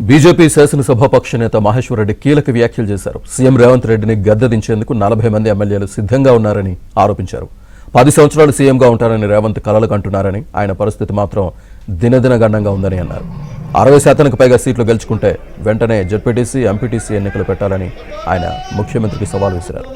BJP శాసనసభాపక్ష నేత మహేశ్వర్ రెడ్డి కీలక వ్యాఖ్యలు చేశారు. సీఎం రేవంత్ రెడ్డిని గద్దెదించేందుకు 40 మంది ఎమ్మెల్యేలు సిద్ధంగా ఉన్నారని ఆరోపించారు. 10 సంవత్సరాలు సీఎంగా ఉంటారని రేవంత్ కలలు కంటున్నారని, ఆయన పరిస్థితి మాత్రం దినదిన గండంగా ఉందని అన్నారు. 60% పైగా సీట్లు గెలుచుకుంటే వెంటనే జెడ్పీటీసీ, ఎంపీటీసీ ఎన్నికలు పెట్టాలని ఆయన ముఖ్యమంత్రికి సవాల్ విసిరారు.